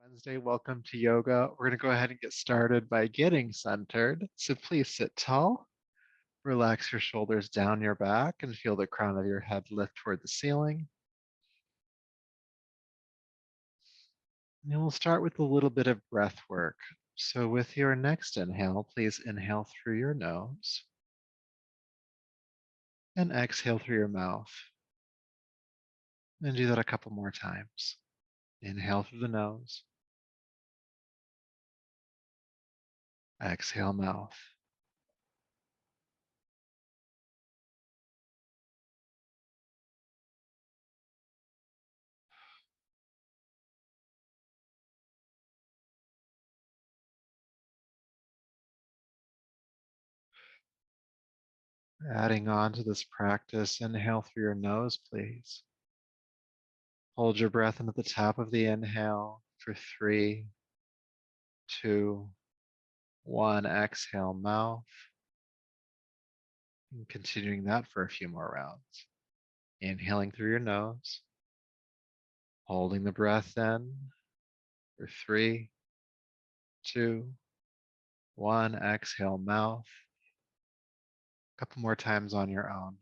Wednesday. Welcome to yoga. We're going to go ahead and get started by getting centered. So please sit tall, relax your shoulders down your back, and feel the crown of your head lift toward the ceiling. And we'll start with a little bit of breath work. So with your next inhale, please inhale through your nose and exhale through your mouth. And do that a couple more times. Inhale through the nose, exhale mouth. Adding on to this practice, inhale through your nose, please. Hold your breath in at the top of the inhale for 3, 2, 1. Exhale, mouth. And continuing that for a few more rounds. Inhaling through your nose. Holding the breath in for 3, 2, 1. Exhale, mouth. A couple more times on your own.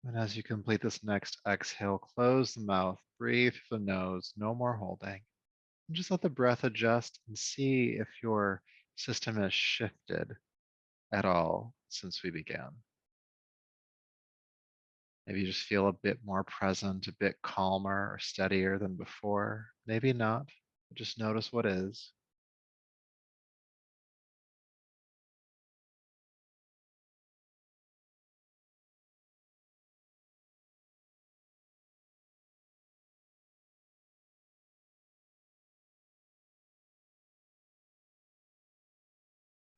And as you complete this next exhale, close the mouth, breathe through the nose, no more holding. And just let the breath adjust and see if your system has shifted at all since we began. Maybe you just feel a bit more present, a bit calmer or steadier than before. Maybe not, but just notice what is.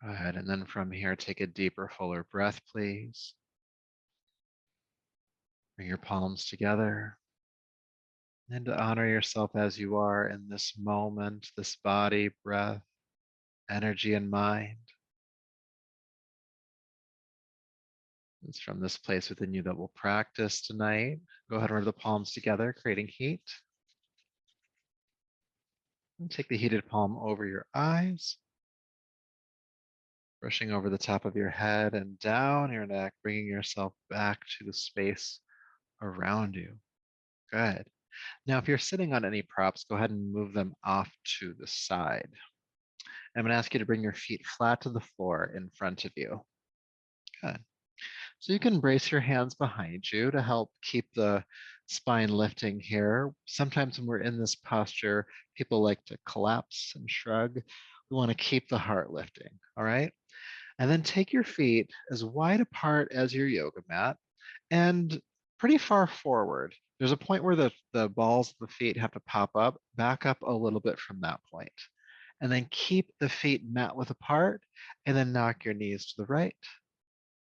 Go ahead, and then from here, take a deeper, fuller breath, please. Bring your palms together. And to honor yourself as you are in this moment, this body, breath, energy, and mind. It's from this place within you that we'll practice tonight. Go ahead and rub the palms together, creating heat. And take the heated palm over your eyes, brushing over the top of your head and down your neck, bringing yourself back to the space around you. Good. Now, if you're sitting on any props, go ahead and move them off to the side. I'm going to ask you to bring your feet flat to the floor in front of you. Good. So you can brace your hands behind you to help keep the spine lifting here. Sometimes when we're in this posture, people like to collapse and shrug. We want to keep the heart lifting, all right? And then take your feet as wide apart as your yoga mat and pretty far forward. There's a point where the balls of the feet have to pop up, back up a little bit from that point. And then keep the feet mat width apart and then knock your knees to the right.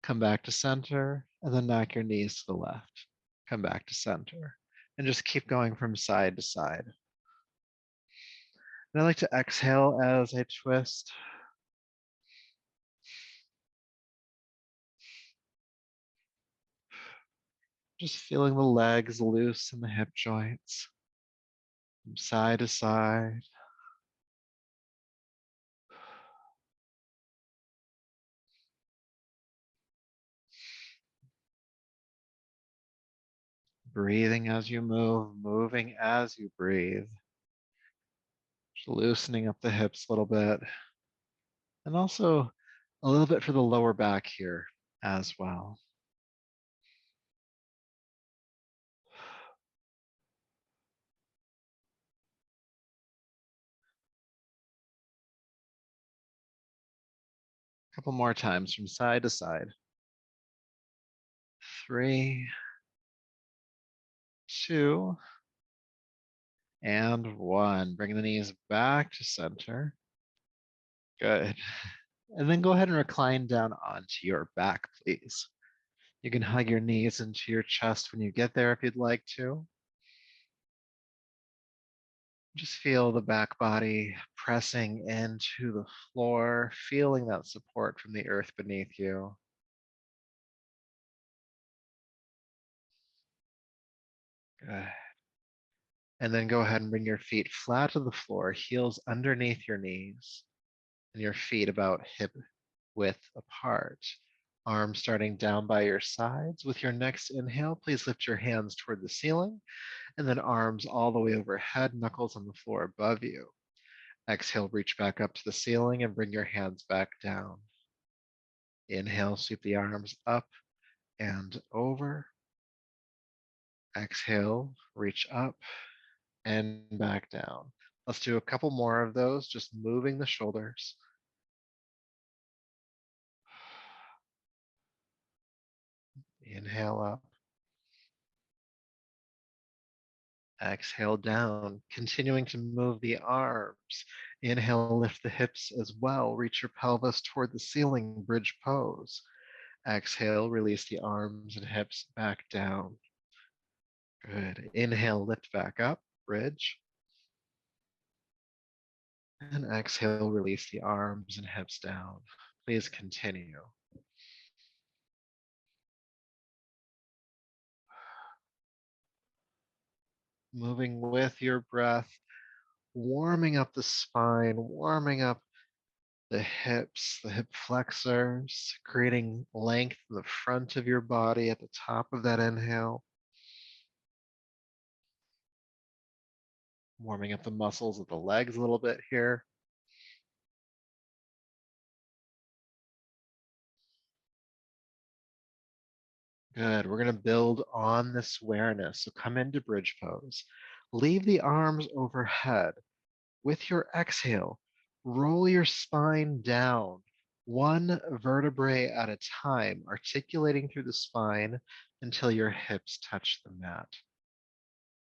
Come back to center and then knock your knees to the left. Come back to center and just keep going from side to side. And I like to exhale as I twist. Just feeling the legs loose in the hip joints from side to side. Breathing as you move, moving as you breathe. Just loosening up the hips a little bit. And also a little bit for the lower back here as well. A couple more times from side to side. 3, 2, and 1. Bring the knees back to center. Good. And then go ahead and recline down onto your back, please. You can hug your knees into your chest when you get there if you'd like to. Just feel the back body pressing into the floor, feeling that support from the earth beneath you. Good. And then go ahead and bring your feet flat to the floor, heels underneath your knees, and your feet about hip width apart. Arms starting down by your sides. With your next inhale, please lift your hands toward the ceiling, and then arms all the way overhead, knuckles on the floor above you. Exhale, reach back up to the ceiling and bring your hands back down. Inhale, sweep the arms up and over. Exhale, reach up and back down. Let's do a couple more of those, just moving the shoulders. Inhale up. Exhale down, continuing to move the arms. Inhale, lift the hips as well. Reach your pelvis toward the ceiling, bridge pose. Exhale, release the arms and hips back down. Good. Inhale, lift back up, bridge. And exhale, release the arms and hips down. Please continue. Moving with your breath, warming up the spine, warming up the hips, the hip flexors, creating length in the front of your body at the top of that inhale, warming up the muscles of the legs a little bit here. Good. We're going to build on this awareness. So come into bridge pose. Leave the arms overhead. With your exhale, roll your spine down, one vertebrae at a time, articulating through the spine until your hips touch the mat.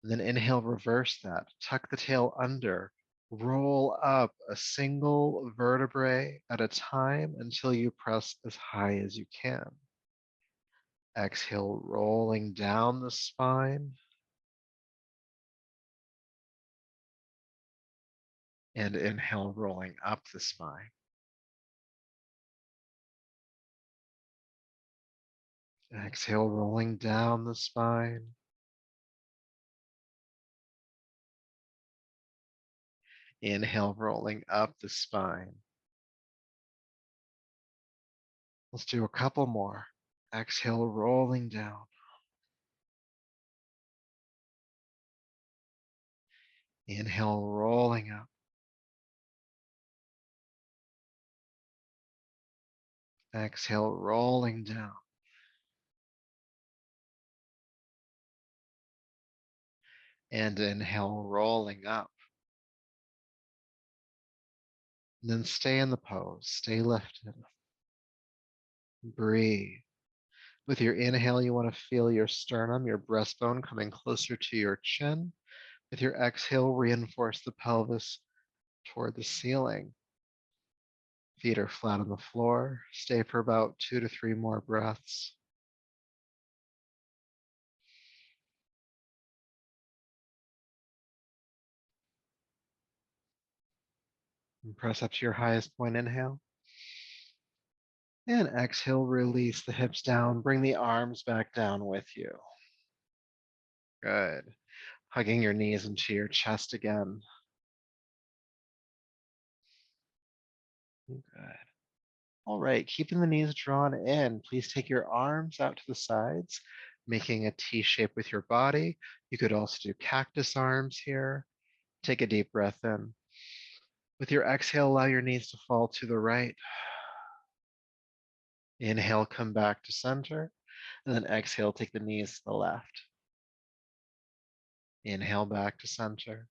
And then inhale, reverse that. Tuck the tail under. Roll up a single vertebrae at a time until you press as high as you can. Exhale, rolling down the spine. And inhale, rolling up the spine. Exhale, rolling down the spine. Inhale, rolling up the spine. Let's do a couple more. Exhale, rolling down. Inhale, rolling up. Exhale, rolling down. And inhale, rolling up. And then stay in the pose. Stay lifted. Breathe. With your inhale, you want to feel your sternum, your breastbone coming closer to your chin. With your exhale, reinforce the pelvis toward the ceiling. Feet are flat on the floor. Stay for about 2 to 3 more breaths. And press up to your highest point. Inhale. And exhale, release the hips down. Bring the arms back down with you. Good. Hugging your knees into your chest again. Good. All right, keeping the knees drawn in, please take your arms out to the sides, making a T shape with your body. You could also do cactus arms here. Take a deep breath in. With your exhale, allow your knees to fall to the right. Inhale, come back to center. And then exhale, take the knees to the left. Inhale back to center.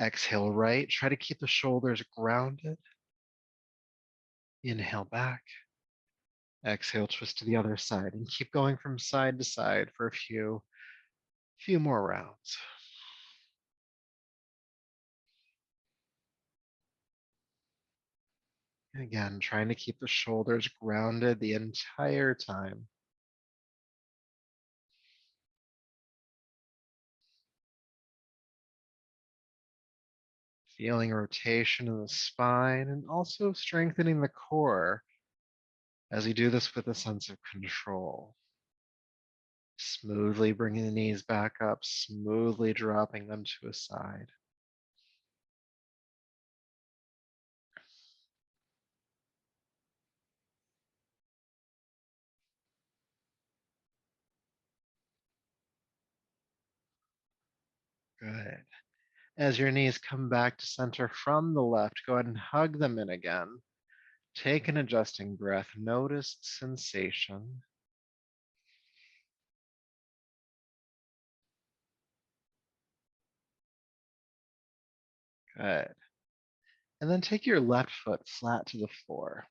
Exhale right. Try to keep the shoulders grounded. Inhale back. Exhale, twist to the other side and keep going from side to side for a few more rounds. And again, trying to keep the shoulders grounded the entire time. Feeling rotation in the spine and also strengthening the core as you do this with a sense of control. Smoothly bringing the knees back up, smoothly dropping them to a side. Good. As your knees come back to center from the left, go ahead and hug them in again. Take an adjusting breath. Notice sensation. Good. And then take your left foot flat to the floor.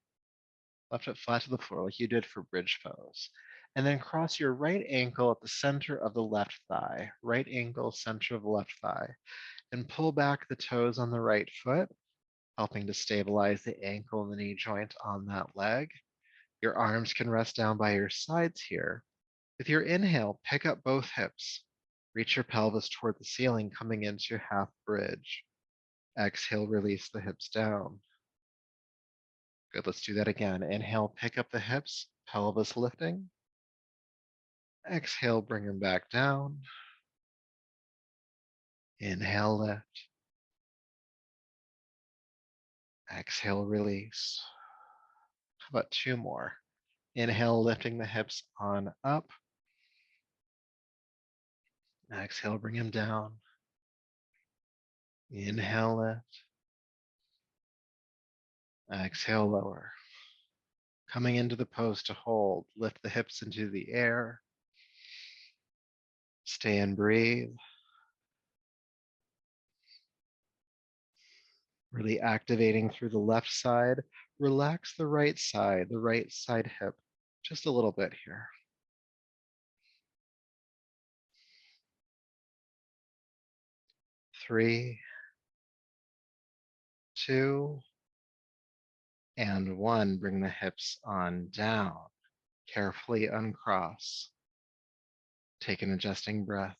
Left foot flat to the floor like you did for bridge pose. And then cross your right ankle at the center of the left thigh. Right ankle, center of the left thigh. And pull back the toes on the right foot, helping to stabilize the ankle and the knee joint on that leg. Your arms can rest down by your sides here. With your inhale, pick up both hips. Reach your pelvis toward the ceiling, coming into half bridge. Exhale, release the hips down. Good, let's do that again. Inhale, pick up the hips, pelvis lifting. Exhale, bring them back down. Inhale, lift. Exhale, release. How about two more? Inhale, lifting the hips on up. Exhale, bring them down. Inhale, lift. Exhale, lower. Coming into the pose to hold. Lift the hips into the air. Stay and breathe. Really activating through the left side. Relax the right side hip, just a little bit here. 3, 2, and 1. Bring the hips on down. Carefully uncross. Take an adjusting breath.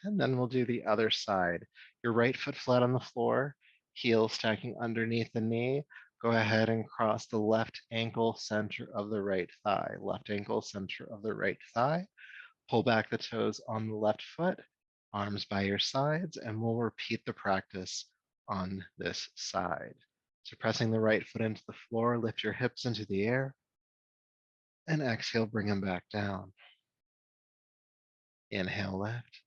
And then we'll do the other side. Your right foot flat on the floor, heel stacking underneath the knee. Go ahead and cross the left ankle, center of the right thigh. Left ankle, center of the right thigh. Pull back the toes on the left foot, arms by your sides, and we'll repeat the practice on this side. So pressing the right foot into the floor, lift your hips into the air, and exhale, bring them back down. Inhale, lift.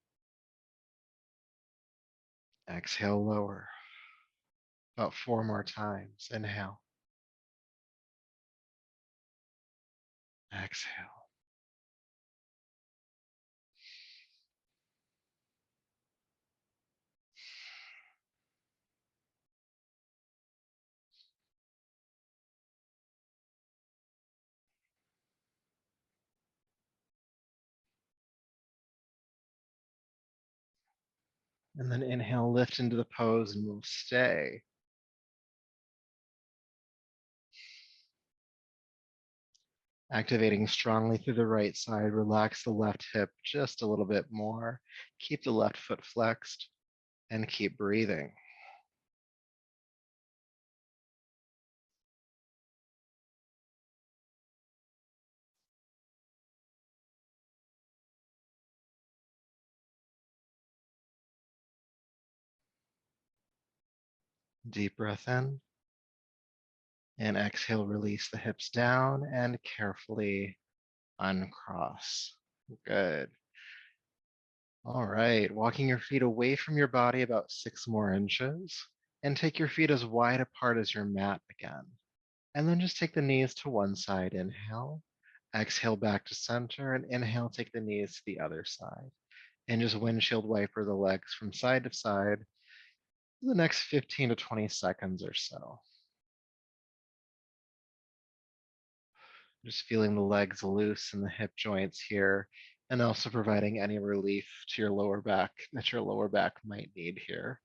Exhale, lower. About 4 more times. Inhale. Exhale. And then inhale, lift into the pose, and we'll stay. Activating strongly through the right side. Relax the left hip just a little bit more. Keep the left foot flexed and keep breathing. Deep breath in. And exhale, release the hips down and carefully uncross. Good. All right, walking your feet away from your body about 6 more inches and take your feet as wide apart as your mat again. And then just take the knees to one side, inhale. Exhale back to center and inhale, take the knees to the other side. And just windshield wiper the legs from side to side for the next 15 to 20 seconds or so. Just feeling the legs loose and the hip joints here, and also providing any relief to your lower back that your lower back might need here.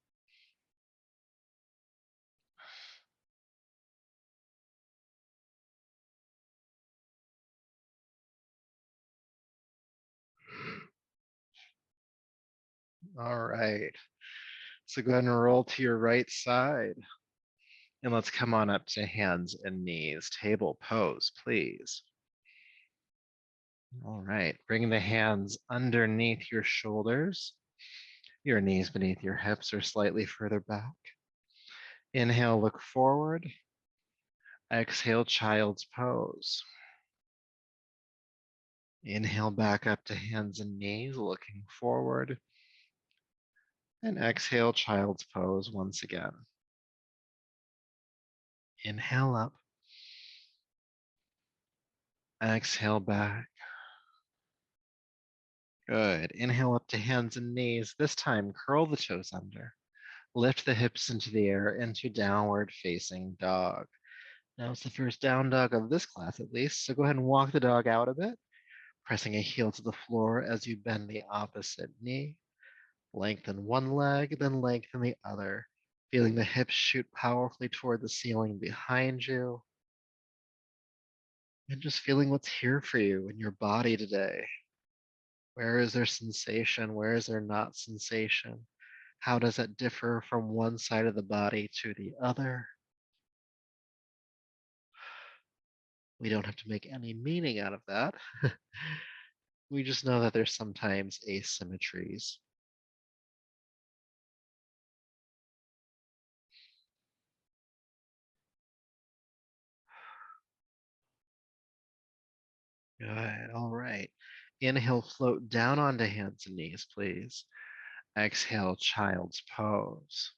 All right. So go ahead and roll to your right side. And let's come on up to hands and knees. Table pose, please. All right. Bring the hands underneath your shoulders. Your knees beneath your hips or slightly further back. Inhale, look forward. Exhale, child's pose. Inhale back up to hands and knees, looking forward. And exhale, child's pose once again. Inhale up. Exhale back. Good. Inhale up to hands and knees. This time, curl the toes under. Lift the hips into the air into downward facing dog. Now it's the first down dog of this class at least, so go ahead and walk the dog out a bit, pressing a heel to the floor as you bend the opposite knee. Lengthen one leg, then lengthen the other, feeling the hips shoot powerfully toward the ceiling behind you, and just feeling what's here for you in your body today. Where is there sensation? Where is there not sensation? How does it differ from one side of the body to the other? We don't have to make any meaning out of that. We just know that there's sometimes asymmetries. Good. All right. Inhale, float down onto hands and knees, please. Exhale, child's pose.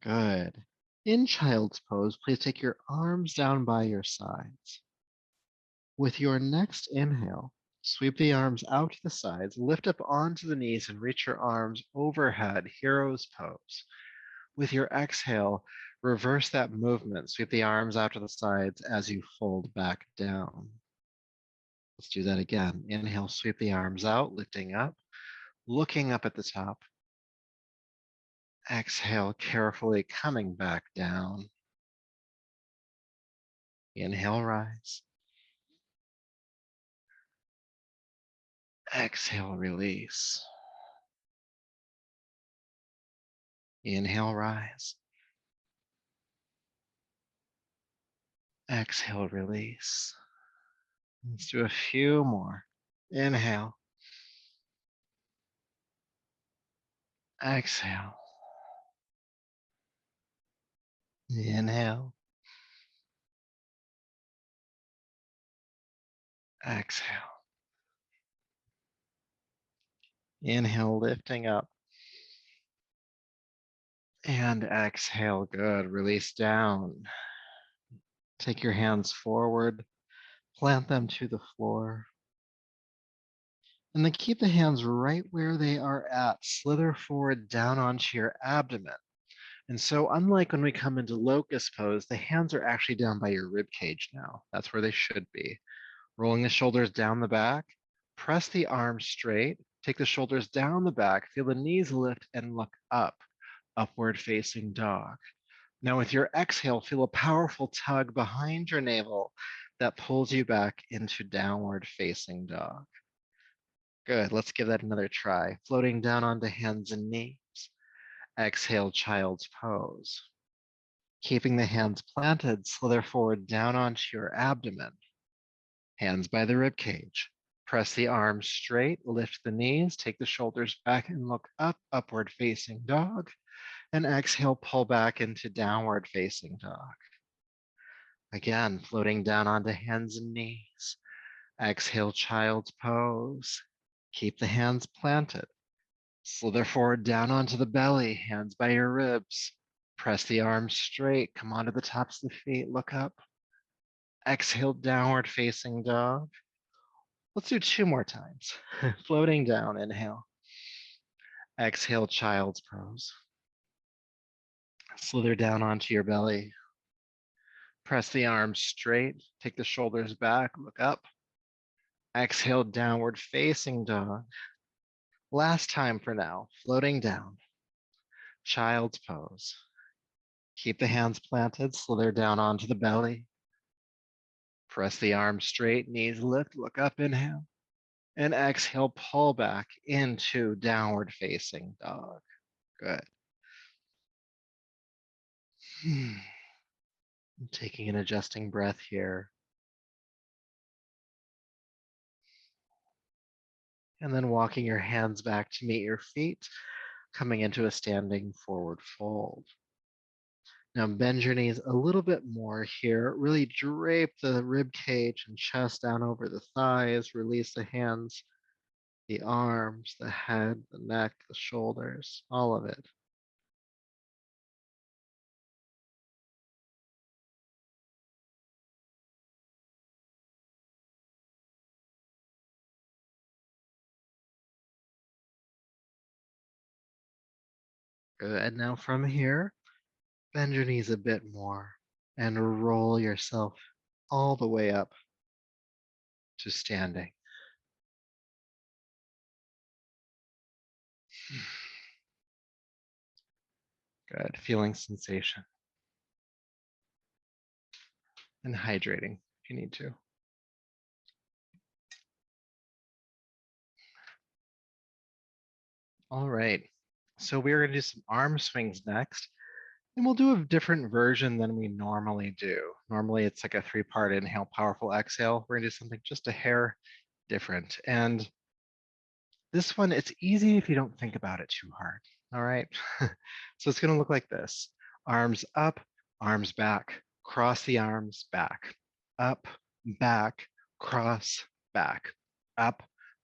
Good. In child's pose, please take your arms down by your sides. With your next inhale, sweep the arms out to the sides, lift up onto the knees, and reach your arms overhead, hero's pose. With your exhale, reverse that movement. Sweep the arms out to the sides as you fold back down. Let's do that again. Inhale, sweep the arms out, lifting up, looking up at the top. Exhale, carefully coming back down. Inhale, rise. Exhale, release. Inhale, rise. Exhale, release. Let's do a few more. Inhale. Exhale. Inhale. Exhale. Inhale, lifting up. And exhale, good. Release down. Take your hands forward, plant them to the floor. And then keep the hands right where they are at. Slither forward down onto your abdomen. And so unlike when we come into locust pose, the hands are actually down by your rib cage now. That's where they should be. Rolling the shoulders down the back, press the arms straight, take the shoulders down the back, feel the knees lift and look up, upward facing dog. Now with your exhale, feel a powerful tug behind your navel that pulls you back into downward facing dog. Good, let's give that another try. Floating down onto hands and knees. Exhale, child's pose. Keeping the hands planted, slither forward down onto your abdomen. Hands by the rib cage. Press the arms straight, lift the knees, take the shoulders back and look up, upward facing dog. And exhale, pull back into downward facing dog. Again, floating down onto hands and knees. Exhale, child's pose. Keep the hands planted. Slither forward down onto the belly, hands by your ribs. Press the arms straight, come onto the tops of the feet, look up. Exhale, downward facing dog. Let's do two more times. Floating down, inhale. Exhale, child's pose. Slither down onto your belly. Press the arms straight, take the shoulders back, look up. Exhale, downward facing dog. Last time for now, floating down. Child's pose. Keep the hands planted, slither down onto the belly. Press the arms straight, knees lift, look up, inhale. And exhale, pull back into downward facing dog. Good. Taking an adjusting breath here. And then walking your hands back to meet your feet, coming into a standing forward fold. Now bend your knees a little bit more here. Really drape the rib cage and chest down over the thighs. Release the hands, the arms, the head, the neck, the shoulders, all of it. Good. Now from here, bend your knees a bit more and roll yourself all the way up to standing. Good. Feeling sensation and hydrating if you need to. All right. So we're going to do some arm swings next. And we'll do a different version than we normally do. Normally it's like a 3-part inhale, powerful exhale. We're gonna do something just a hair different. And this one, it's easy if you don't think about it too hard. All right. So it's gonna look like this. Arms up, arms back, cross the arms back, up, back, cross, back, up,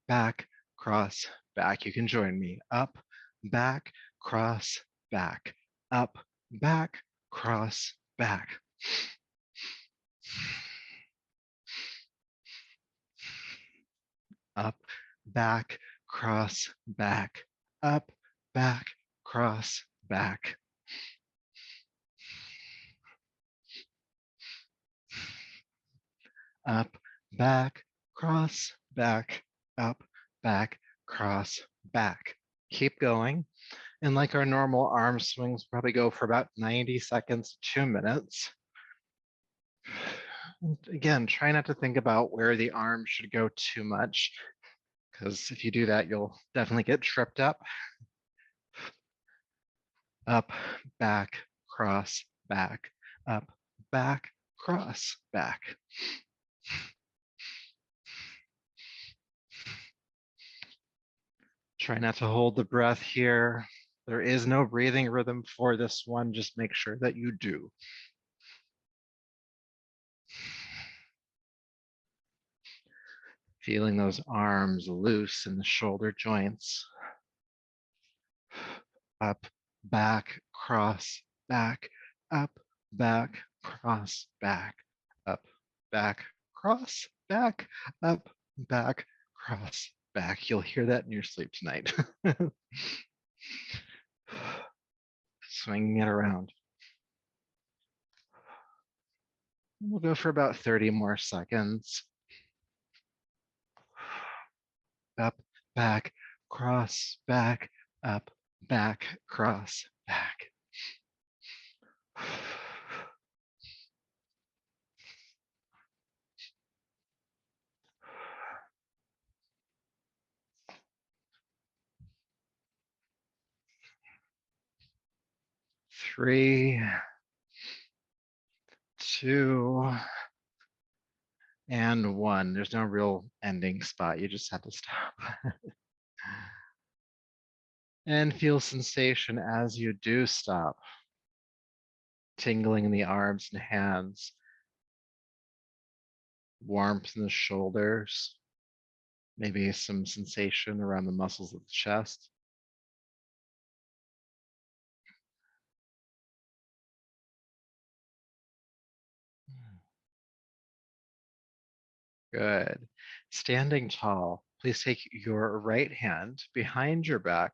back, cross, back. You can join me. Up, back, cross, back, up, back, cross, back. Up, back, cross, back, up, back, cross, back. Up, back, cross, back, up, back, cross, back. Keep going. And like our normal arm swings, probably go for about 90 seconds, 2 minutes. Again, try not to think about where the arm should go too much, because if you do that, you'll definitely get tripped up. Up, back, cross, back, up, back, cross, back. Try not to hold the breath here. There is no breathing rhythm for this one. Just make sure that you do. Feeling those arms loose in the shoulder joints. Up, back, cross, back, up, back, cross, back, up, back, cross, back, up, back, cross, back. You'll hear that in your sleep tonight. Swinging it around. We'll go for about 30 more seconds. Up, back, cross, back, up, back, cross, back. 3, 2, and 1. There's no real ending spot. You just have to stop. And feel sensation as you do stop. Tingling in the arms and hands. Warmth in the shoulders. Maybe some sensation around the muscles of the chest. Good. Standing tall, please take your right hand behind your back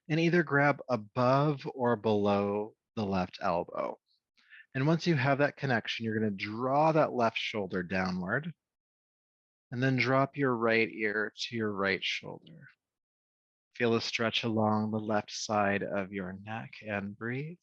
and either grab above or below the left elbow. And once you have that connection, you're going to draw that left shoulder downward and then drop your right ear to your right shoulder. Feel a stretch along the left side of your neck and breathe.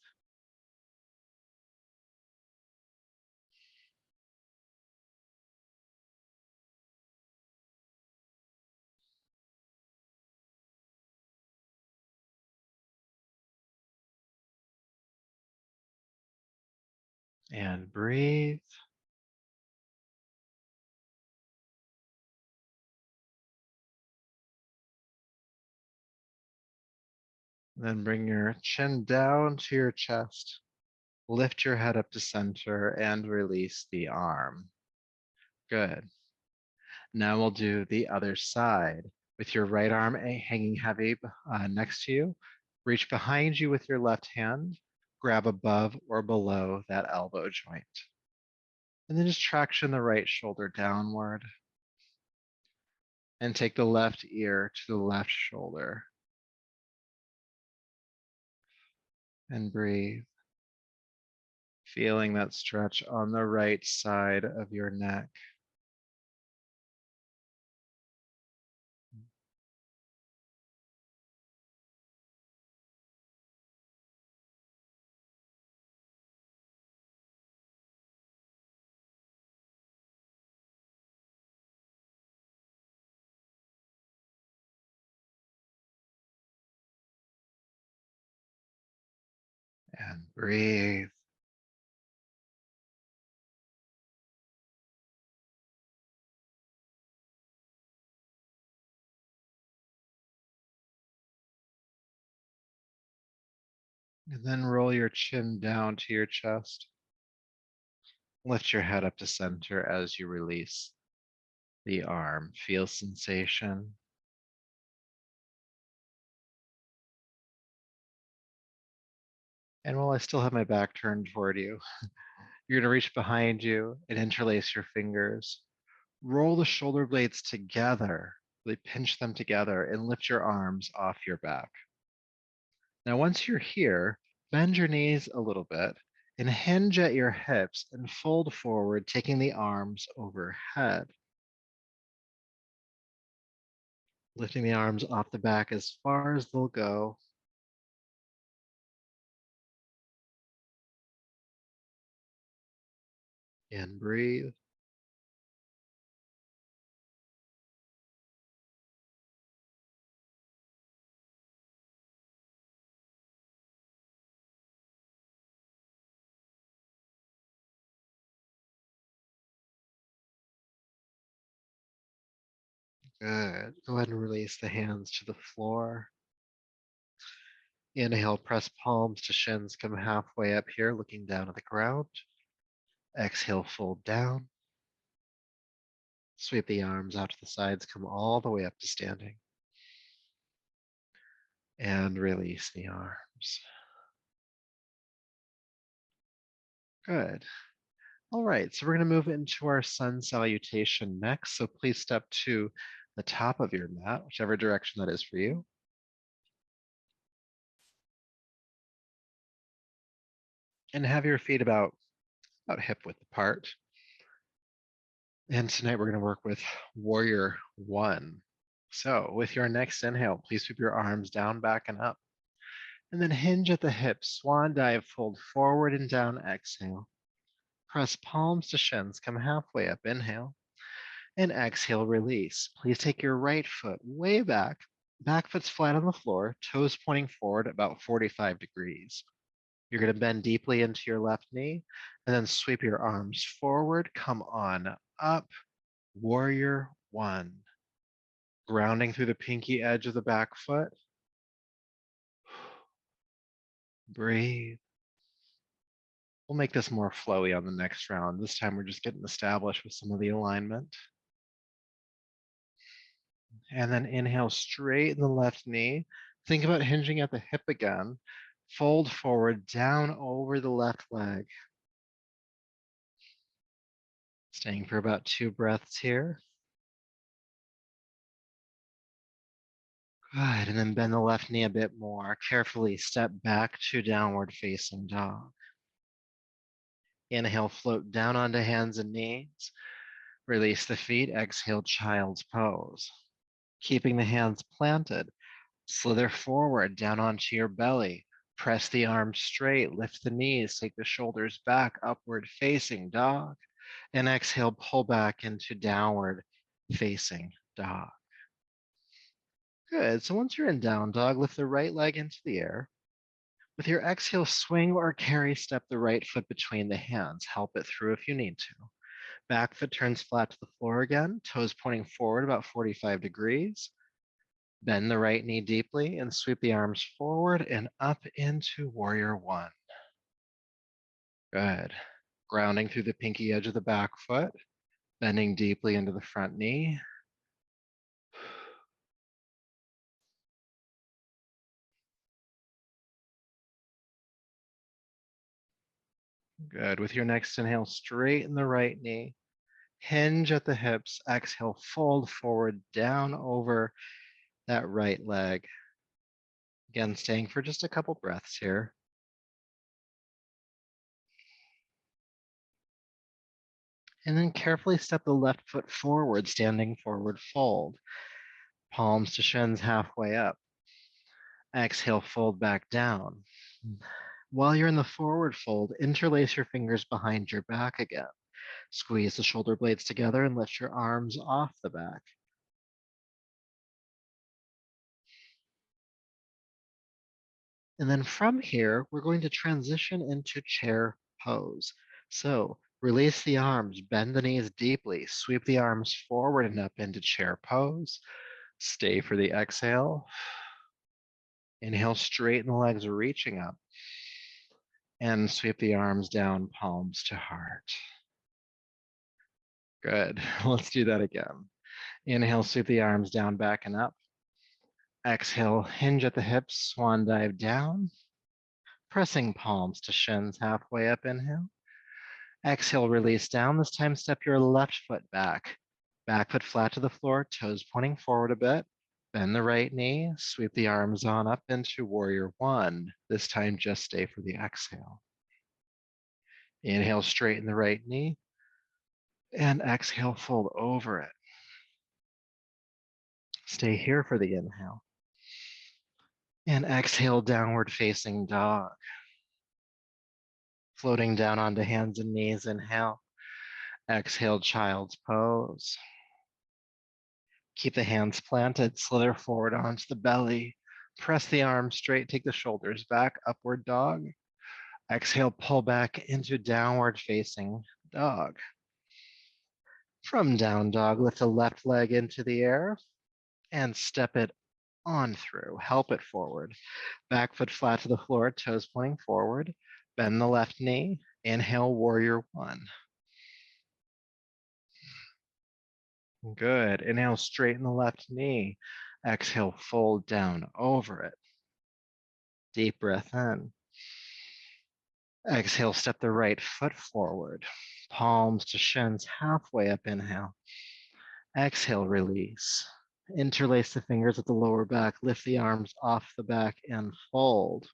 And breathe. Then bring your chin down to your chest. Lift your head up to center and release the arm. Good. Now we'll do the other side. With your right arm hanging heavy next to you, reach behind you with your left hand, grab above or below that elbow joint. And then just traction the right shoulder downward and take the left ear to the left shoulder and breathe, feeling that stretch on the right side of your neck. And breathe. And then roll your chin down to your chest. Lift your head up to center as you release the arm. Feel sensation. And while I still have my back turned toward you, you're going to reach behind you and interlace your fingers. Roll the shoulder blades together, really pinch them together, and lift your arms off your back. Now, once you're here, bend your knees a little bit and hinge at your hips and fold forward, taking the arms overhead. Lifting the arms off the back as far as they'll go. And breathe. Good. Go ahead and release the hands to the floor. Inhale, press palms to shins, come halfway up here, looking down at the ground. Exhale, fold down. Sweep the arms out to the sides, come all the way up to standing. And release the arms. Good. All right, so we're going to move into our sun salutation next. So please step to the top of your mat, whichever direction that is for you. And have your feet about hip width apart. And tonight we're going to work with Warrior One. So with your next inhale, please sweep your arms down, back, and up. And then hinge at the hips, swan dive, fold forward and down, exhale. Press palms to shins, come halfway up, inhale. And exhale, release. Please take your right foot way back. Back foot's flat on the floor, toes pointing forward about 45 degrees. You're going to bend deeply into your left knee and then sweep your arms forward. Come on up. Warrior One. Grounding through the pinky edge of the back foot. Breathe. We'll make this more flowy on the next round. This time we're just getting established with some of the alignment. And then inhale, straighten the left knee. Think about hinging at the hip again. Fold forward, down over the left leg. Staying for about 2 breaths here. Good, and then bend the left knee a bit more. Carefully step back to downward facing dog. Inhale, float down onto hands and knees. Release the feet, exhale, child's pose. Keeping the hands planted, slither forward down onto your belly. Press the arms straight, lift the knees, take the shoulders back, upward facing dog. And exhale, pull back into downward facing dog. Good, so once you're in down dog, lift the right leg into the air. With your exhale, swing or carry step the right foot between the hands. Help it through if you need to. Back foot turns flat to the floor again, toes pointing forward about 45 degrees. Bend the right knee deeply and sweep the arms forward and up into warrior one. Good. Grounding through the pinky edge of the back foot, bending deeply into the front knee. Good. With your next inhale, straighten the right knee. Hinge at the hips. Exhale, fold forward, down over that right leg. Again, staying for just a couple breaths here. And then carefully step the left foot forward, standing forward fold. Palms to shins halfway up. Exhale, fold back down. While you're in the forward fold, interlace your fingers behind your back again. Squeeze the shoulder blades together and lift your arms off the back. And then from here, we're going to transition into chair pose. So release the arms, bend the knees deeply, sweep the arms forward and up into chair pose. Stay for the exhale. Inhale, straighten the legs, reaching up. And sweep the arms down, palms to heart. Good. Let's do that again. Inhale, sweep the arms down, back and up. Exhale, hinge at the hips, swan dive down. Pressing palms to shins halfway up, inhale. Exhale, release down. This time, step your left foot back. Back foot flat to the floor, toes pointing forward a bit. Bend the right knee, sweep the arms on up into warrior one. This time, just stay for the exhale. Inhale, straighten the right knee. And exhale, fold over it. Stay here for the inhale. And exhale, downward facing dog. Floating down onto hands and knees, inhale. Exhale, child's pose. Keep the hands planted, slither forward onto the belly. Press the arms straight, take the shoulders back, upward dog. Exhale, pull back into downward facing dog. From down dog, lift the left leg into the air and step it on through. Help it forward. Back foot flat to the floor, toes pointing forward. Bend the left knee. Inhale, warrior one. Good. Inhale, straighten the left knee. Exhale, fold down over it. Deep breath in. Exhale, step the right foot forward. Palms to shins, halfway up, inhale. Exhale, release. Interlace the fingers at the lower back. Lift the arms off the back and fold.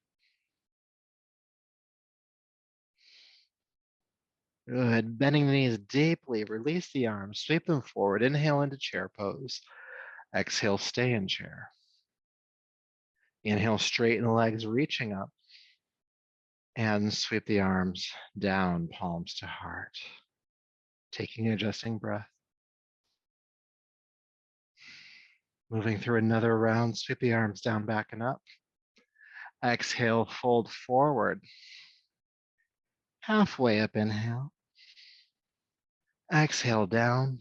Good. Bending the knees deeply. Release the arms. Sweep them forward. Inhale into chair pose. Exhale, stay in chair. Inhale, straighten the legs, reaching up. And sweep the arms down, palms to heart. Taking an adjusting breath. Moving through another round, sweep the arms down, back and up. Exhale, fold forward. Halfway up, inhale. Exhale, down.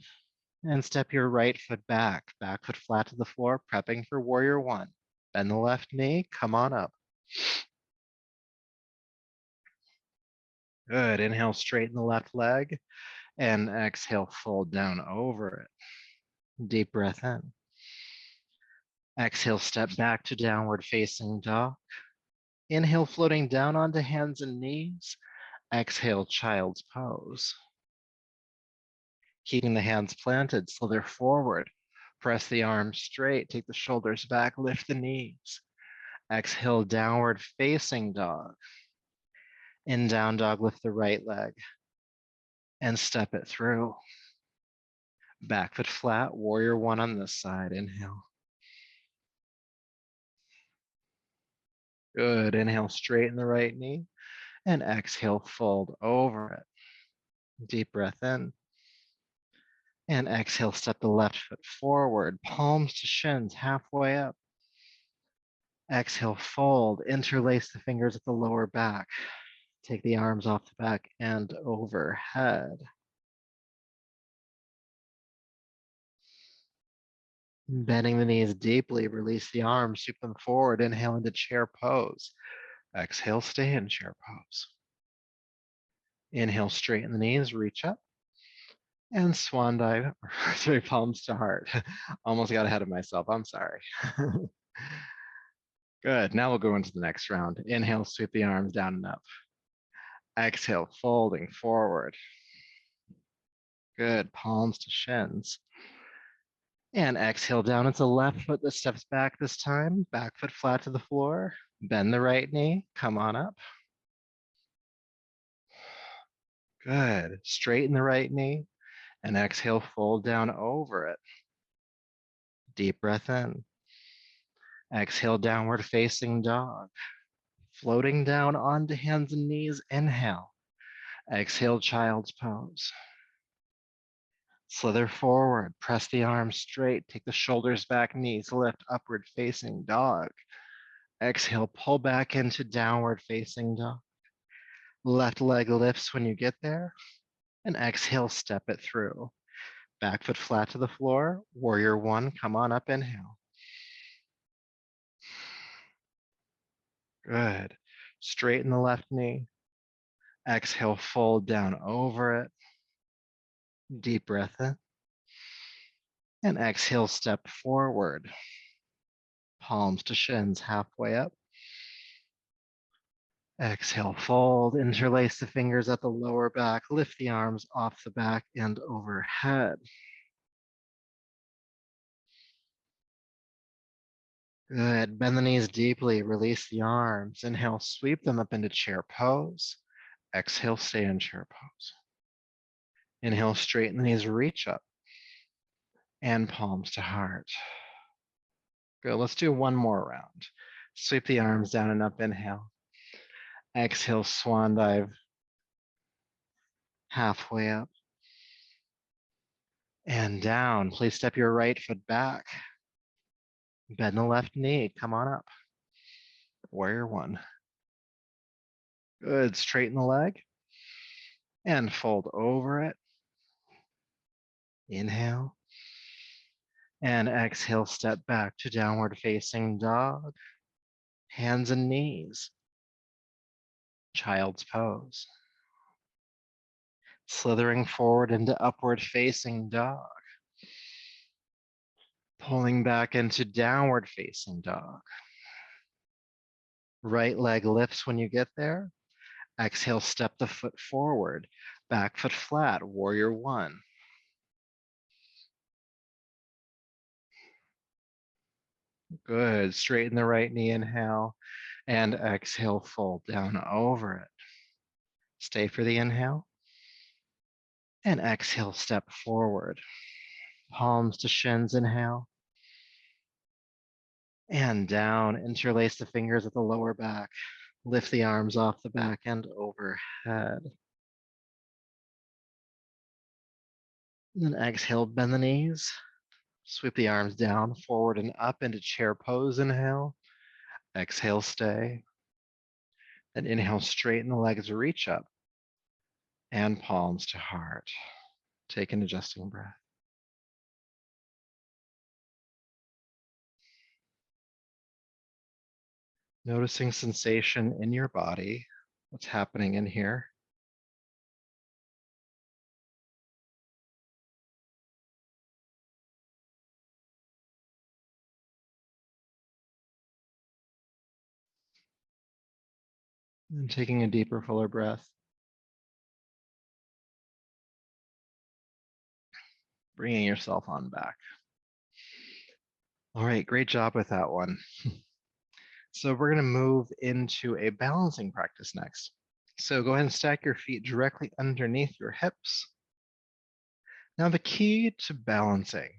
And step your right foot back. Back foot flat to the floor, prepping for warrior one. Bend the left knee, come on up. Good. Inhale, straighten the left leg. And exhale, fold down over it. Deep breath in. Exhale, step back to downward facing dog. Inhale, floating down onto hands and knees. Exhale, child's pose. Keeping the hands planted, slither forward. Press the arms straight, take the shoulders back, lift the knees. Exhale, downward facing dog. In down dog, lift the right leg and step it through. Back foot flat, warrior one on this side. Inhale. Good. Inhale, straighten the right knee. And exhale, fold over it. Deep breath in. And exhale, step the left foot forward. Palms to shins, halfway up. Exhale, fold, interlace the fingers at the lower back. Take the arms off the back and overhead. Bending the knees deeply, release the arms, sweep them forward, inhale into chair pose. Exhale, stay in chair pose. Inhale, straighten the knees, reach up, and swan dive, sorry, palms to heart. Almost got ahead of myself, I'm sorry. Good, now we'll go into the next round. Inhale, sweep the arms down and up. Exhale, folding forward. Good, palms to shins. And exhale down into the left foot that steps back this time. Back foot flat to the floor. Bend the right knee, come on up. Good, straighten the right knee and exhale, fold down over it. Deep breath in. Exhale, downward facing dog. Floating down onto hands and knees, inhale. Exhale, child's pose. Slither forward, press the arms straight, take the shoulders back, knees lift, upward facing dog. Exhale, pull back into downward facing dog. Left leg lifts when you get there, and exhale, step it through. Back foot flat to the floor, warrior one, come on up, inhale. Good. Straighten the left knee. Exhale, fold down over it. Deep breath in. And exhale, step forward. Palms to shins, halfway up. Exhale, fold, interlace the fingers at the lower back, lift the arms off the back and overhead. Good, bend the knees deeply, release the arms. Inhale, sweep them up into chair pose. Exhale, stay in chair pose. Inhale, straighten the knees, reach up. And palms to heart. Good, let's do one more round. Sweep the arms down and up, inhale. Exhale, swan dive. Halfway up. And down. Please step your right foot back. Bend the left knee, come on up. Warrior one. Good, straighten the leg. And fold over it. Inhale. And exhale, step back to downward facing dog. Hands and knees. Child's pose. Slithering forward into upward facing dog. Pulling back into downward facing dog. Right leg lifts when you get there. Exhale, step the foot forward. Back foot flat, warrior one. Good, straighten the right knee, inhale. And exhale, fold down over it. Stay for the inhale. And exhale, step forward. Palms to shins, inhale. And down, interlace the fingers at the lower back. Lift the arms off the back and overhead. Then exhale, bend the knees. Sweep the arms down, forward and up into chair pose, inhale. Exhale, stay. Then inhale, straighten the legs, reach up. And palms to heart. Take an adjusting breath. Noticing sensation in your body, what's happening in here. And taking a deeper, fuller breath. Bringing yourself on back. All right, great job with that one. So we're going to move into a balancing practice next. So go ahead and stack your feet directly underneath your hips. Now the key to balancing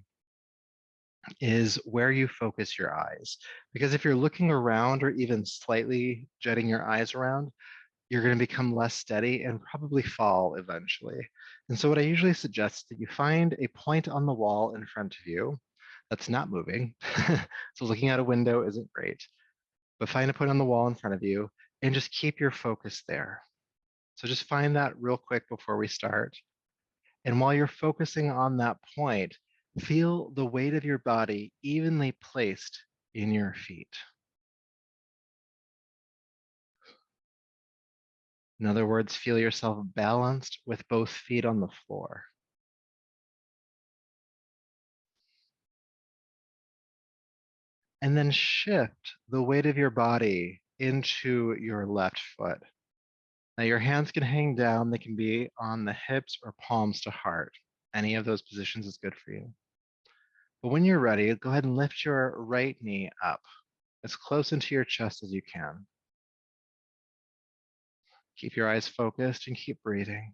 is where you focus your eyes. Because if you're looking around or even slightly jetting your eyes around, you're going to become less steady and probably fall eventually. And so what I usually suggest is that you find a point on the wall in front of you that's not moving. So looking out a window isn't great. but find a point on the wall in front of you and just keep your focus there. So just find that real quick before we start. And while you're focusing on that point, feel the weight of your body evenly placed in your feet. In other words, feel yourself balanced with both feet on the floor. And then shift the weight of your body into your left foot. Now your hands can hang down, they can be on the hips or palms to heart. Any of those positions is good for you. But when you're ready, go ahead and lift your right knee up as close into your chest as you can. Keep your eyes focused and keep breathing.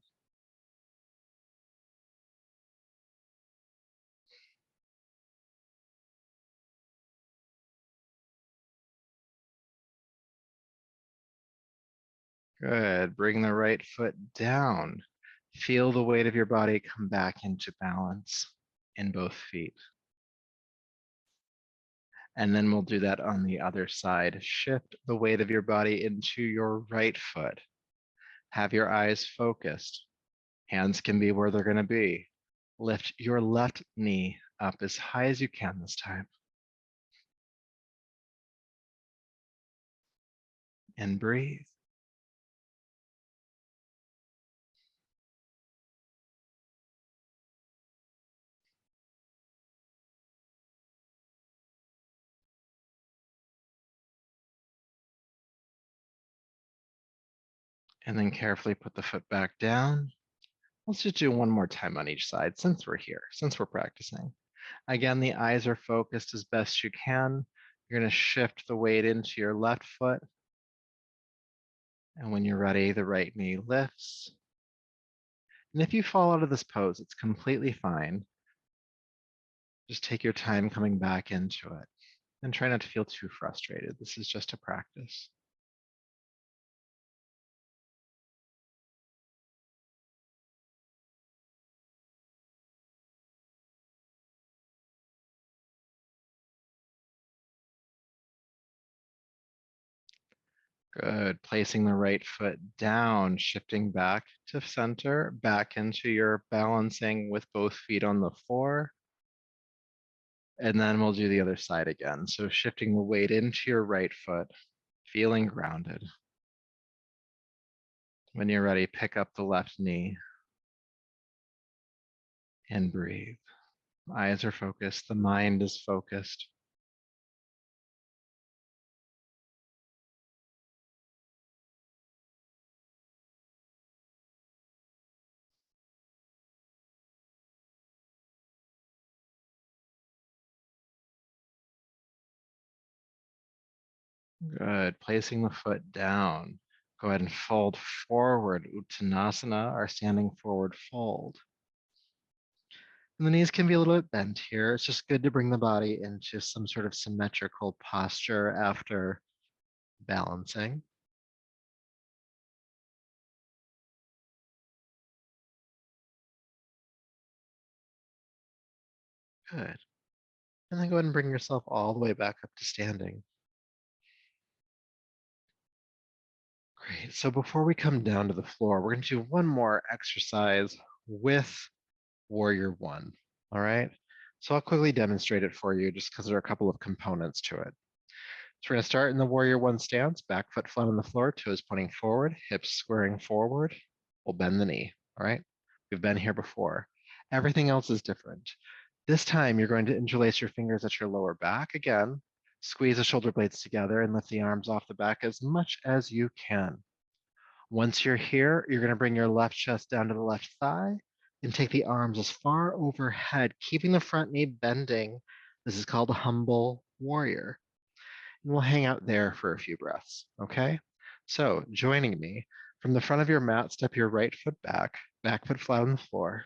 Good. Bring the right foot down. Feel the weight of your body come back into balance in both feet. And then we'll do that on the other side. Shift the weight of your body into your right foot. Have your eyes focused. Hands can be where they're going to be. Lift your left knee up as high as you can this time. And breathe. And then carefully put the foot back down. Let's just do one more time on each side since we're here, since we're practicing. Again, the eyes are focused as best you can. You're going to shift the weight into your left foot. And when you're ready, the right knee lifts. And if you fall out of this pose, it's completely fine. Just take your time coming back into it and try not to feel too frustrated. This is just a practice. Good. Placing the right foot down, shifting back to center, back into your balancing with both feet on the floor. And then we'll do the other side again. So shifting the weight into your right foot, feeling grounded. When you're ready, pick up the left knee and breathe. Eyes are focused, the mind is focused. Good. Placing the foot down. Go ahead and fold forward. Uttanasana, our standing forward fold. And the knees can be a little bit bent here. It's just good to bring the body into some sort of symmetrical posture after balancing. Good. And then go ahead and bring yourself all the way back up to standing. Great. So before we come down to the floor, we're going to do one more exercise with Warrior One. All right. So I'll quickly demonstrate it for you just because there are a couple of components to it. So we're going to start in the Warrior One stance, back foot flat on the floor, toes pointing forward, hips squaring forward. We'll bend the knee. All right. We've been here before. Everything else is different. This time you're going to interlace your fingers at your lower back again. Squeeze the shoulder blades together and lift the arms off the back as much as you can. Once you're here, you're going to bring your left chest down to the left thigh and take the arms as far overhead, keeping the front knee bending. This is called a humble warrior. And we'll hang out there for a few breaths, okay? So joining me, from the front of your mat, step your right foot back foot flat on the floor.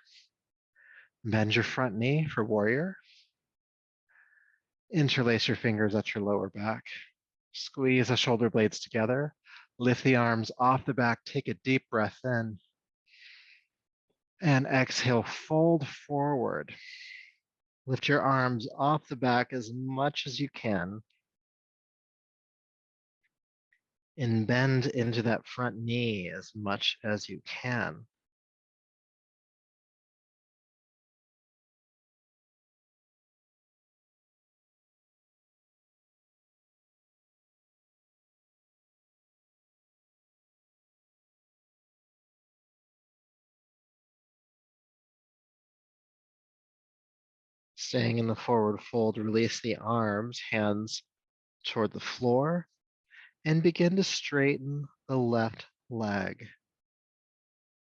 Bend your front knee for warrior. Interlace your fingers at your lower back. Squeeze the shoulder blades together. Lift the arms off the back. Take a deep breath in. And exhale, fold forward. Lift your arms off the back as much as you can. And bend into that front knee as much as you can. Staying in the forward fold, release the arms, hands toward the floor, and begin to straighten the left leg.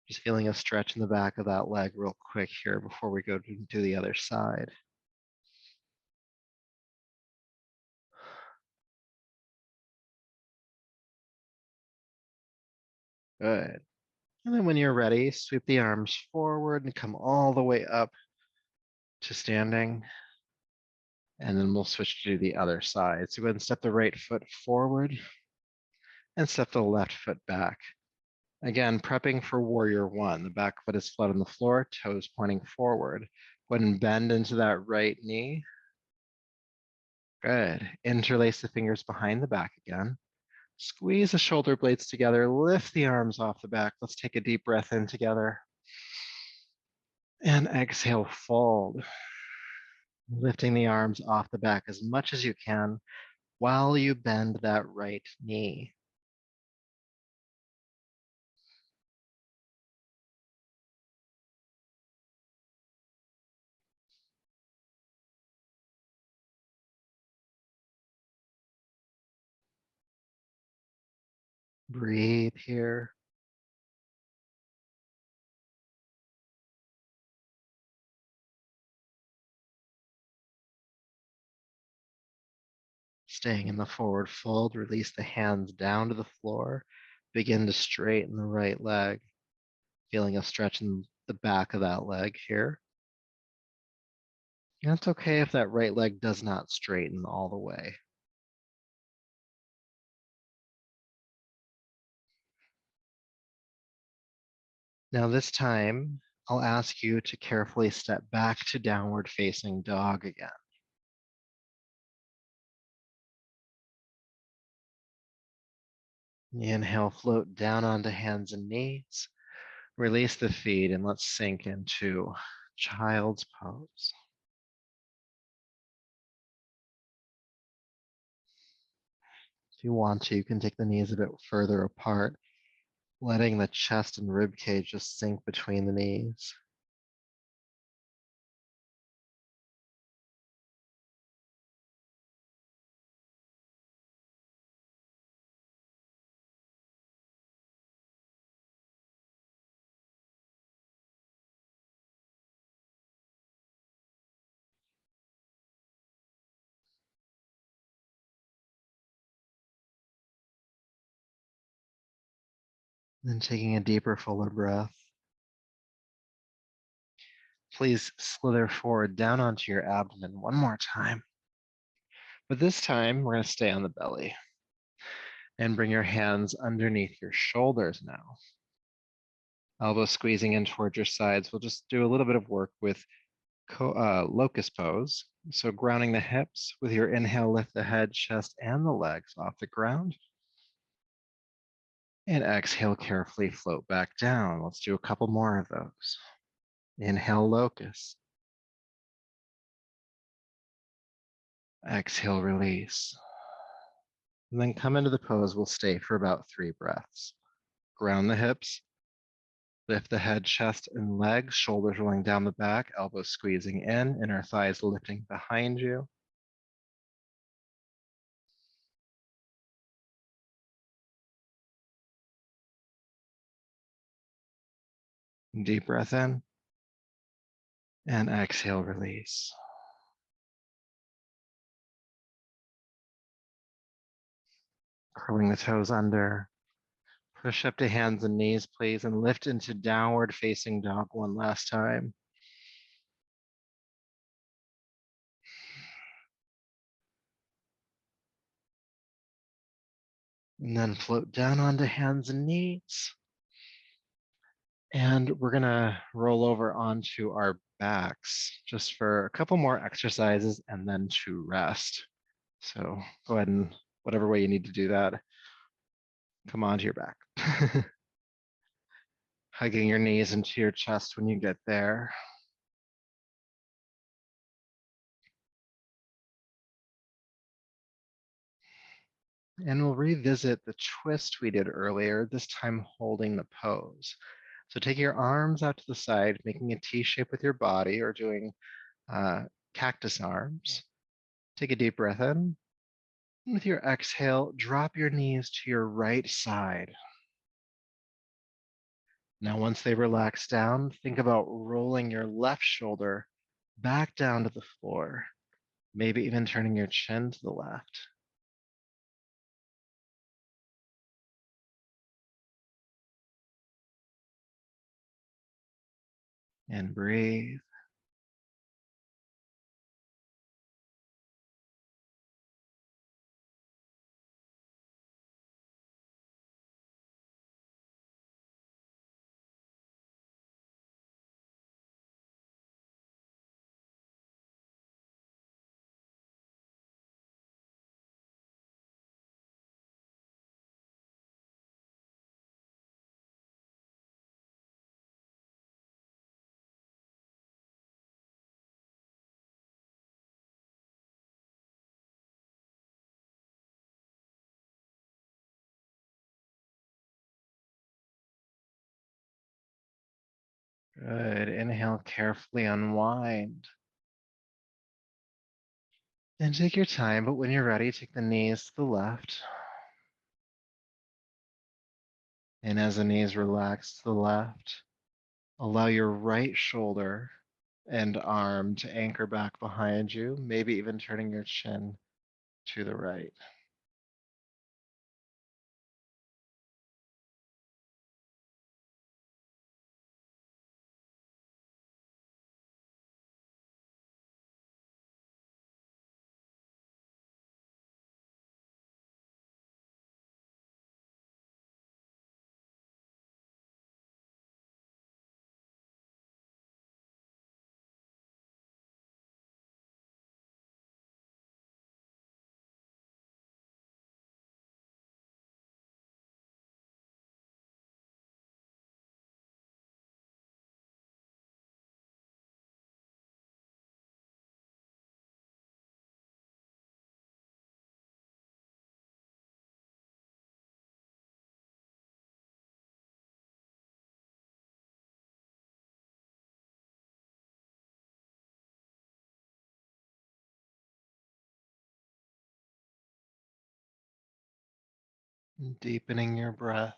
Just feeling a stretch in the back of that leg real quick here before we go to the other side. Good. And then when you're ready, sweep the arms forward and come all the way up to standing. And then we'll switch to the other side. So go ahead and step the right foot forward and step the left foot back. Again, prepping for warrior one. The back foot is flat on the floor, toes pointing forward. Go ahead and bend into that right knee. Good. Interlace the fingers behind the back again. Squeeze the shoulder blades together. Lift the arms off the back. Let's take a deep breath in together. And exhale, fold. Lifting the arms off the back as much as you can while you bend that right knee. Breathe here. Staying in the forward fold, release the hands down to the floor. Begin to straighten the right leg, feeling a stretch in the back of that leg here. And it's okay if that right leg does not straighten all the way. Now this time, I'll ask you to carefully step back to downward facing dog again. Inhale, float down onto hands and knees. Release the feet and let's sink into child's pose. If you want to, you can take the knees a bit further apart, letting the chest and rib cage just sink between the knees. Then taking a deeper, fuller breath. Please slither forward down onto your abdomen one more time. But this time, we're going to stay on the belly. And bring your hands underneath your shoulders now. Elbows squeezing in towards your sides. We'll just do a little bit of work with locust pose. So grounding the hips with your inhale, lift the head, chest, and the legs off the ground. And exhale, carefully float back down. Let's do a couple more of those. Inhale, locust. Exhale, release. And then come into the pose. We'll stay for about 3 breaths. Ground the hips. Lift the head, chest, and legs, shoulders rolling down the back, elbows squeezing in, inner thighs lifting behind you. Deep breath in. And exhale, release. Curling the toes under. Push up to hands and knees, please, and lift into downward facing dog one last time. And then float down onto hands and knees. And we're gonna roll over onto our backs just for a couple more exercises and then to rest. So go ahead and whatever way you need to do that. Come onto your back. Hugging your knees into your chest when you get there. And we'll revisit the twist we did earlier, this time holding the pose. So take your arms out to the side, making a T shape with your body or doing uh, cactus arms. Take a deep breath in. With your exhale, drop your knees to your right side. Now, once they relax down, think about rolling your left shoulder back down to the floor, maybe even turning your chin to the left. And breathe. Good. Inhale, carefully unwind. And take your time, but when you're ready, take the knees to the left. And as the knees relax to the left, allow your right shoulder and arm to anchor back behind you, maybe even turning your chin to the right. Deepening your breath.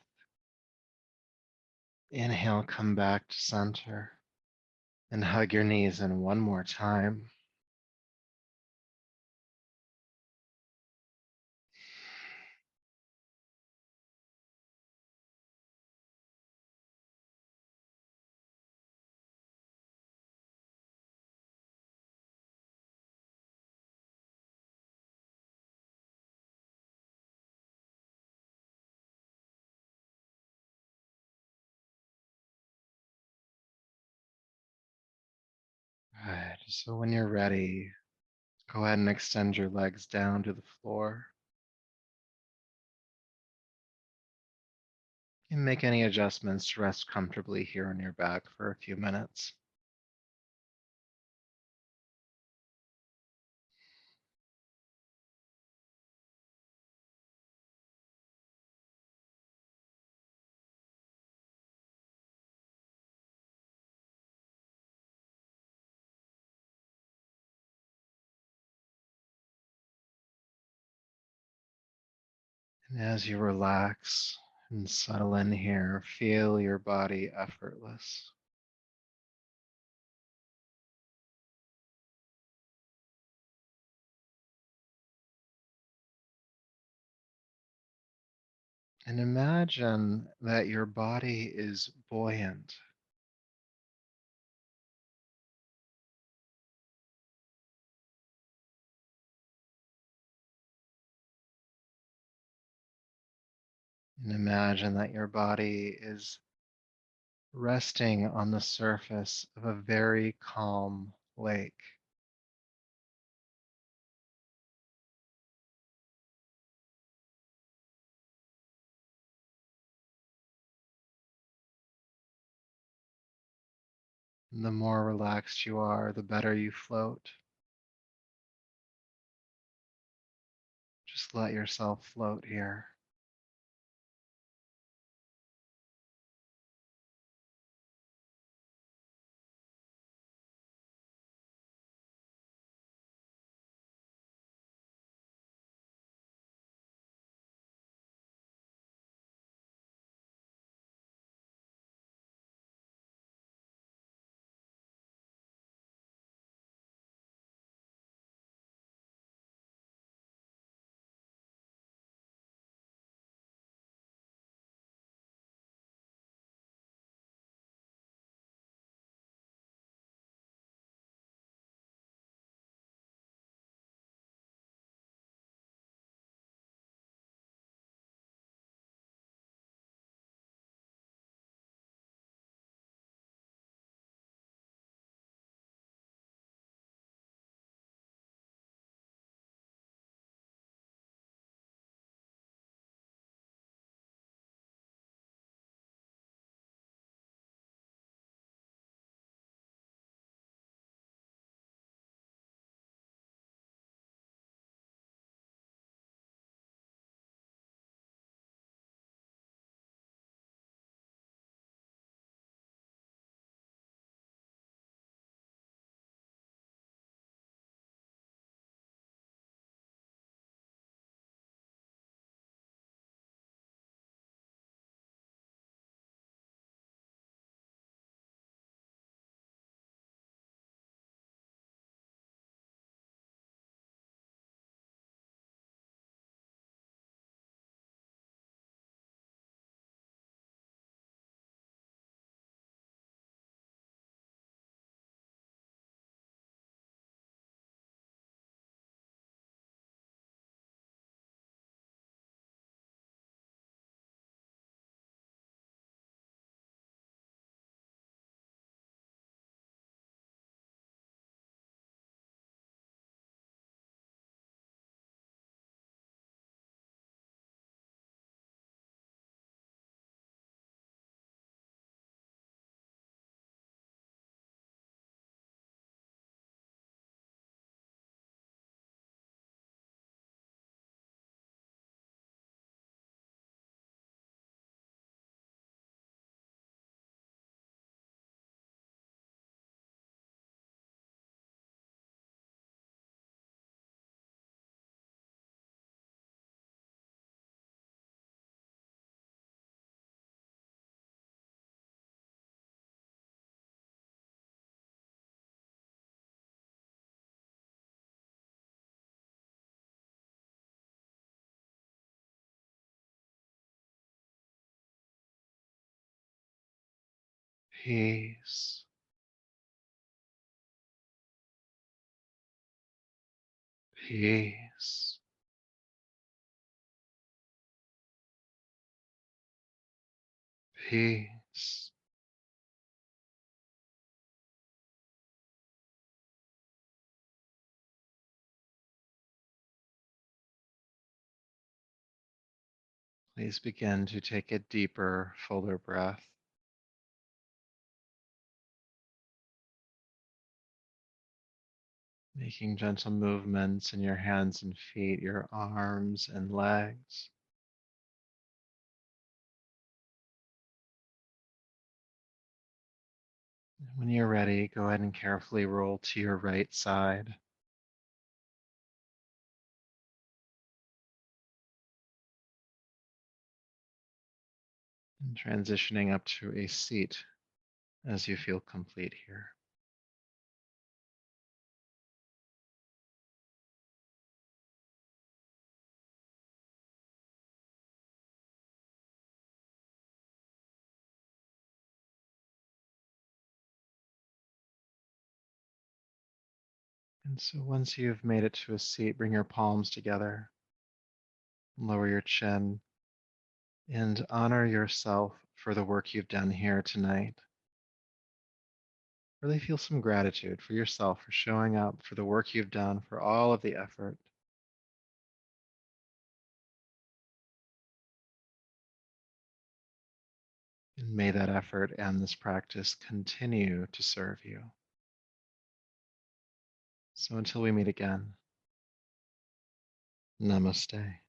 Inhale, come back to center and hug your knees in one more time. Good. So when you're ready, go ahead and extend your legs down to the floor. And make any adjustments to rest comfortably here on your back for a few minutes. And as you relax and settle in here, feel your body effortless. And imagine that your body is buoyant. And imagine that your body is resting on the surface of a very calm lake. And the more relaxed you are, the better you float. Just let yourself float here. Peace, peace, peace. Please begin to take a deeper, fuller breath, making gentle movements in your hands and feet, your arms and legs. When you're ready, go ahead and carefully roll to your right side. And transitioning up to a seat as you feel complete here. And so once you've made it to a seat, bring your palms together, lower your chin, and honor yourself for the work you've done here tonight. Really feel some gratitude for yourself for showing up, for the work you've done, for all of the effort. And may that effort and this practice continue to serve you. So until we meet again, namaste.